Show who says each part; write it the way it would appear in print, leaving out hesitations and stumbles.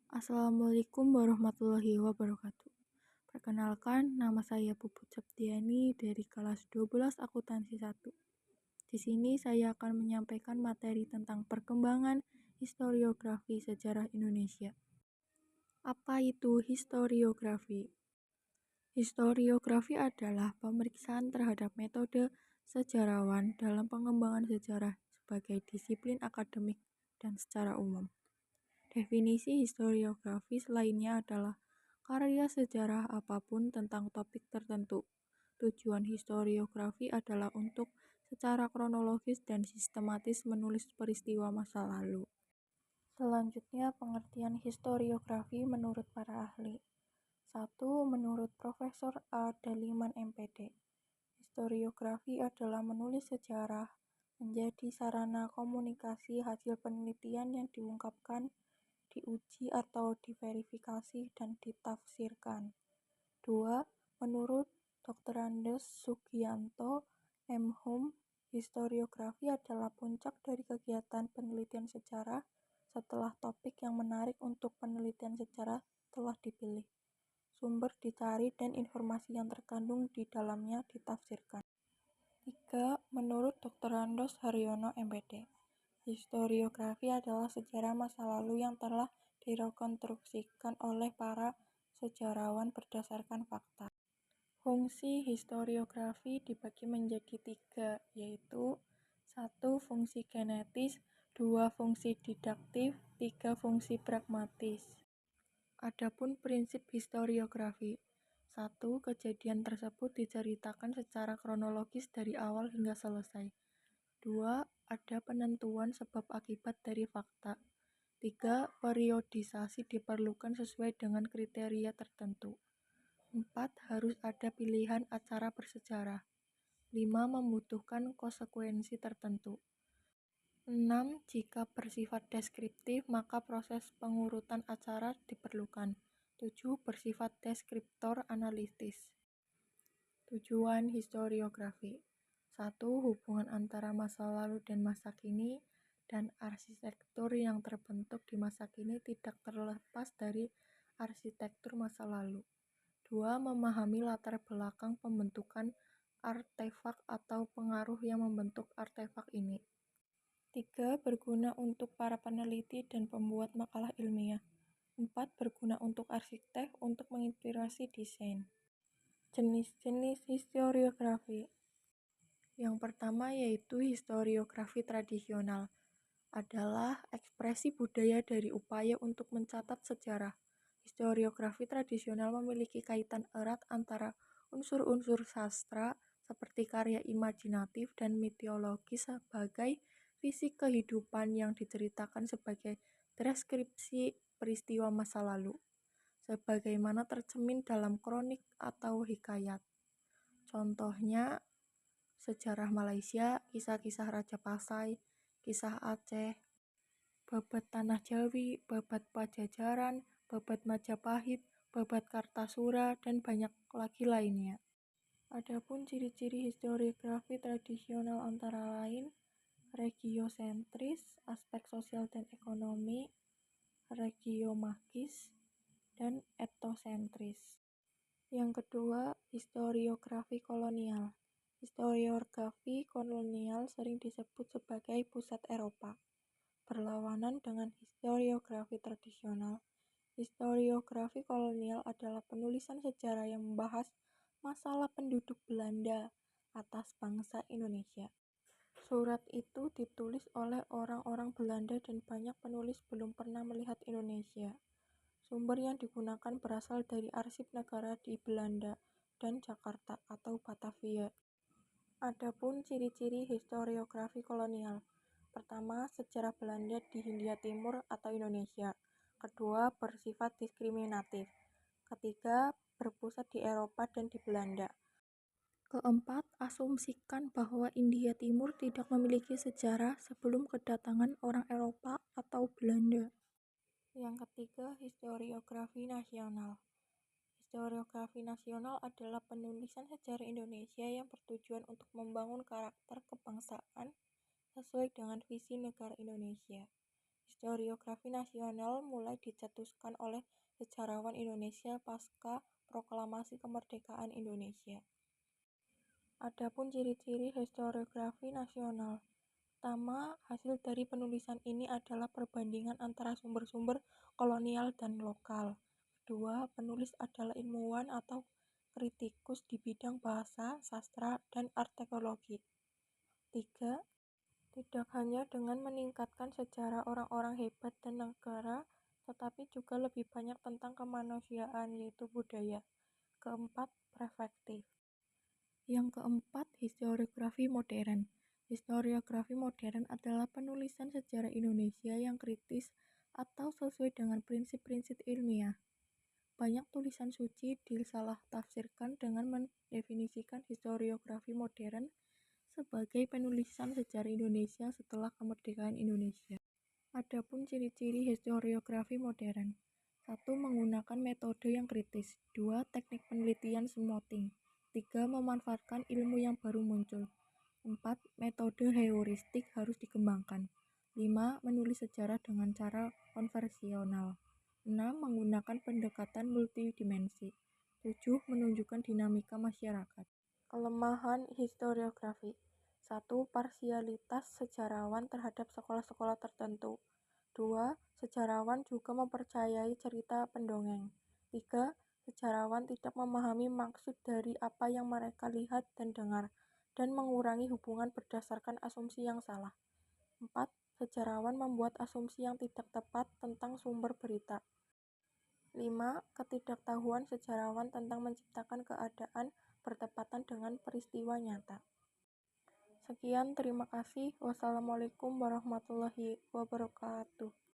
Speaker 1: Assalamualaikum warahmatullahi wabarakatuh. Perkenalkan, nama saya Puput Septiani dari kelas 12 Akuntansi 1. Di sini saya akan menyampaikan materi tentang perkembangan historiografi sejarah Indonesia. Apa itu historiografi? Historiografi adalah pemeriksaan terhadap metode sejarawan dalam pengembangan sejarah sebagai disiplin akademik dan secara umum. Definisi historiografi lainnya adalah karya sejarah apapun tentang topik tertentu. Tujuan historiografi adalah untuk secara kronologis dan sistematis menulis peristiwa masa lalu. Selanjutnya, pengertian historiografi menurut para ahli. 1. Menurut Profesor A. Daliman MPD, historiografi adalah menulis sejarah menjadi sarana komunikasi hasil penelitian yang diungkapkan, diuji atau diverifikasi dan ditafsirkan. 2. Menurut Dr. Andes Sugianto, M.Hum, historiografi adalah puncak dari kegiatan penelitian sejarah setelah topik yang menarik untuk penelitian sejarah telah dipilih, sumber dicari dan informasi yang terkandung di dalamnya ditafsirkan. 3. Menurut Dr. Andos Haryono MPD, historiografi adalah sejarah masa lalu yang telah direkonstruksikan oleh para sejarawan berdasarkan fakta. Fungsi historiografi dibagi menjadi 3, yaitu 1. Fungsi genetis, 2. Fungsi didaktif, 3. Fungsi pragmatis. Adapun prinsip historiografi. 1. Kejadian tersebut diceritakan secara kronologis dari awal hingga selesai. 2. Ada penentuan sebab akibat dari fakta. 3. Periodisasi diperlukan sesuai dengan kriteria tertentu. 4. Harus ada pilihan acara bersejarah. 5. Membutuhkan konsekuensi tertentu. 6. Jika bersifat deskriptif, maka proses pengurutan acara diperlukan. 7. Bersifat deskriptor analitis. Tujuan historiografi. 1. Hubungan antara masa lalu dan masa kini, dan arsitektur yang terbentuk di masa kini tidak terlepas dari arsitektur masa lalu. 2. Memahami latar belakang pembentukan artefak atau pengaruh yang membentuk artefak ini. 3. Berguna untuk para peneliti dan pembuat makalah ilmiah. 4. Berguna untuk arsitek untuk menginspirasi desain. Jenis-jenis historiografi. Yang pertama yaitu historiografi tradisional, adalah ekspresi budaya dari upaya untuk mencatat sejarah. Historiografi tradisional memiliki kaitan erat antara unsur-unsur sastra seperti karya imajinatif dan mitologi sebagai fisik kehidupan yang diceritakan sebagai deskripsi peristiwa masa lalu, sebagaimana tercermin dalam kronik atau hikayat. Contohnya, sejarah Malaysia, kisah-kisah Raja Pasai, kisah Aceh, babat Tanah Jawi, babat Pajajaran, babat Majapahit, babat Kartasura, dan banyak lagi lainnya. Adapun ciri-ciri historiografi tradisional antara lain regiosentris, aspek sosial dan ekonomi, regiomagis, dan etnosentris. Yang kedua, historiografi kolonial. Historiografi kolonial sering disebut sebagai pusat Eropa. Berlawanan dengan historiografi tradisional, historiografi kolonial adalah penulisan sejarah yang membahas masalah penduduk Belanda atas bangsa Indonesia. Surat itu ditulis oleh orang-orang Belanda dan banyak penulis belum pernah melihat Indonesia. Sumber yang digunakan berasal dari arsip negara di Belanda dan Jakarta atau Batavia. Adapun ciri-ciri historiografi kolonial. Pertama, sejarah Belanda di Hindia Timur atau Indonesia. Kedua, bersifat diskriminatif. Ketiga, berpusat di Eropa dan di Belanda. Keempat, asumsikan bahwa Hindia Timur tidak memiliki sejarah sebelum kedatangan orang Eropa atau Belanda. Yang ketiga, historiografi nasional. Historiografi nasional adalah penulisan sejarah Indonesia yang bertujuan untuk membangun karakter kebangsaan sesuai dengan visi negara Indonesia. historiografi nasional mulai dicetuskan oleh sejarawan Indonesia pasca proklamasi kemerdekaan Indonesia. Adapun ciri-ciri historiografi nasional. Pertama, hasil dari penulisan ini adalah perbandingan antara sumber-sumber kolonial dan lokal. Kedua, penulis adalah ilmuwan atau kritikus di bidang bahasa, sastra, dan arkeologi. Tiga, tidak hanya dengan meningkatkan sejarah orang-orang hebat dan negara, tetapi juga lebih banyak tentang kemanusiaan, yaitu budaya. Keempat, perspektif. Yang keempat, historiografi modern. Historiografi modern adalah penulisan sejarah Indonesia yang kritis atau sesuai dengan prinsip-prinsip ilmiah. Banyak tulisan suci disalah tafsirkan dengan mendefinisikan historiografi modern sebagai penulisan sejarah Indonesia setelah kemerdekaan Indonesia. Adapun ciri-ciri historiografi modern. 1. Menggunakan metode yang kritis. 2. Teknik penelitian smoothing. 3. Memanfaatkan ilmu yang baru muncul. 4. Metode heuristik harus dikembangkan. 5. Menulis sejarah dengan cara konversional. 6. Menggunakan pendekatan multidimensi. 7. Menunjukkan dinamika masyarakat. Kelemahan historiografi. 1. Parsialitas sejarawan terhadap sekolah-sekolah tertentu. 2. Sejarawan juga mempercayai cerita pendongeng. 3. Sejarawan tidak memahami maksud dari apa yang mereka lihat dan dengar, dan mengurangi hubungan berdasarkan asumsi yang salah. 4. Sejarawan membuat asumsi yang tidak tepat tentang sumber berita. 5. Ketidaktahuan sejarawan tentang menciptakan keadaan bertepatan dengan peristiwa nyata. Sekian, terima kasih. Wassalamualaikum warahmatullahi wabarakatuh.